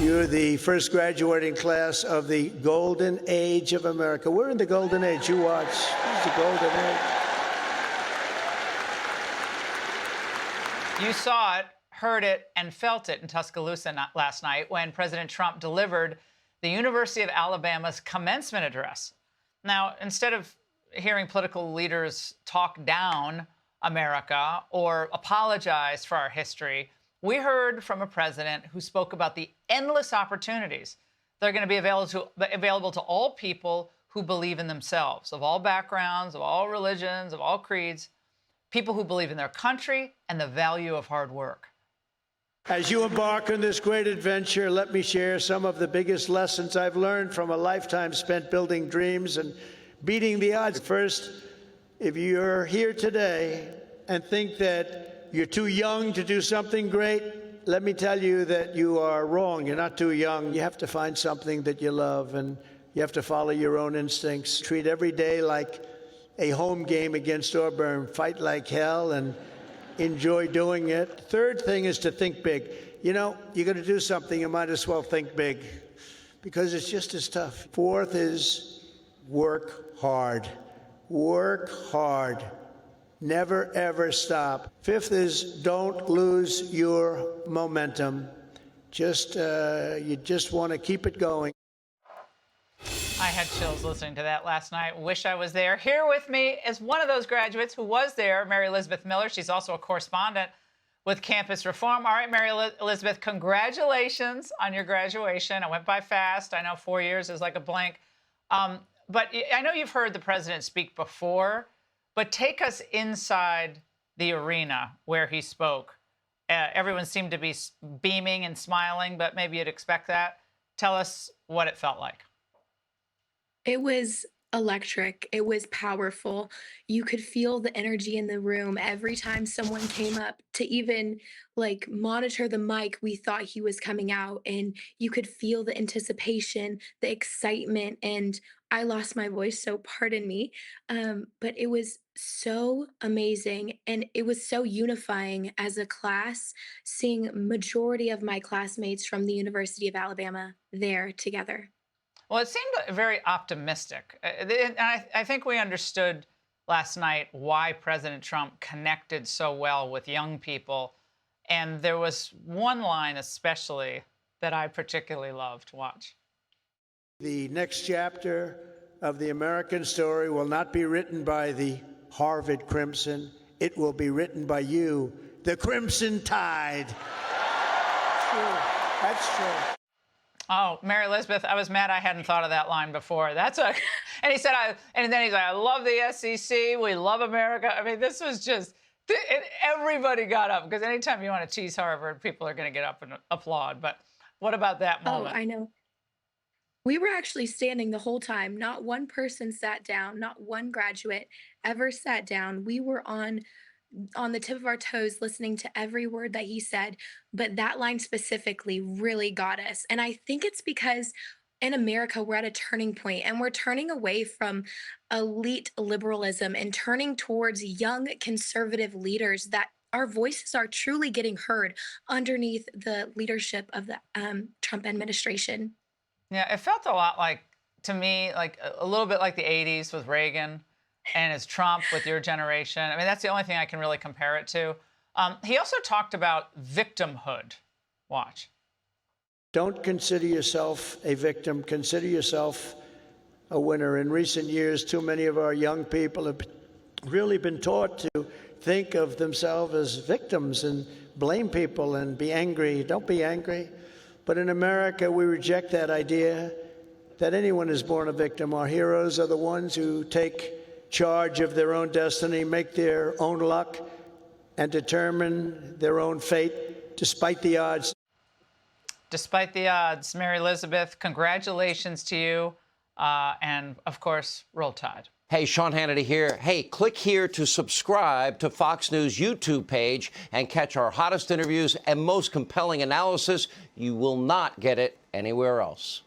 You're the first graduating class of the golden age of America. We're in the golden age. You watch. It's the golden age. You saw it, heard it, and felt it in Tuscaloosa last night when President Trump delivered the University of Alabama's commencement address. Now, instead of hearing political leaders talk down America or apologize for our history, we heard from a president who spoke about the endless opportunities that are going to be available to all people who believe in themselves, of all backgrounds, of all religions, of all creeds, people who believe in their country and the value of hard work. As you embark on this great adventure, let me share some of the biggest lessons I've learned from a lifetime spent building dreams and beating the odds. First, if you're here today and think that you're too young to do something great, let me tell you that you are wrong. You're not too young. You have to find something that you love, and you have to follow your own instincts. Treat every day like a home game against Auburn. Fight like hell and enjoy doing it. Third thing is to think big. You know, you're going to do something, you might as well think big, because it's just as tough. Fourth is work hard. Work hard. Never, ever stop. Fifth is don't lose your momentum. You just want to keep it going. I had chills listening to that last night. Wish I was there. Here with me is one of those graduates who was there, Mary Elizabeth Miller. She's also a correspondent with Campus Reform. All right, Mary Elizabeth, congratulations on your graduation. It went by fast. I know 4 years is like a blink. But I know you've heard the president speak before, but take us inside the arena where he spoke. Everyone seemed to be beaming and smiling, but maybe you'd expect that. Tell us what it felt like. It was electric. It was powerful. You could feel the energy in the room every time someone came up to even monitor the mic. We thought he was coming out, and you could feel the anticipation, the excitement, and I lost my voice, so pardon me. But it was so amazing, and it was so unifying as a class, seeing majority of my classmates from the University of Alabama there together. Well, it seemed very optimistic. And I think we understood last night why President Trump connected so well with young people. And there was one line especially that I particularly loved. Watch. The next chapter of the American story will not be written by the Harvard Crimson. It will be written by you, the Crimson Tide. True. That's true. Oh, Mary Elizabeth, I was mad I hadn't thought of that line before. And he said, and then he's like, I love the SEC. We love America. I mean, this was just, and everybody got up, because anytime you want to tease Harvard, people are going to get up and applaud. But what about that moment? Oh, I know. We were actually standing the whole time. Not one person sat down. Not one graduate ever sat down. We were on the tip of our toes listening to every word that he said, but that line specifically really got us. And I think it's because in America, we're at a turning point, and we're turning away from elite liberalism and turning towards young conservative leaders that our voices are truly getting heard underneath the leadership of the Trump administration. Yeah, it felt a lot like, to me, like a little bit like the 80s with Reagan, and it's Trump with your generation. I mean, that's the only thing I can really compare it to. He also talked about victimhood. Watch. Don't consider yourself a victim. Consider yourself a winner. In recent years, too many of our young people have really been taught to think of themselves as victims and blame people and be angry. Don't be angry. But in America, we reject that idea that anyone is born a victim. Our heroes are the ones who take charge of their own destiny, make their own luck, and determine their own fate despite the odds. Despite the odds. Mary Elizabeth, congratulations to you. And, of course, Roll Tide. Hey, Sean Hannity here. Hey, click here to subscribe to Fox News YouTube page and catch our hottest interviews and most compelling analysis. You will not get it anywhere else.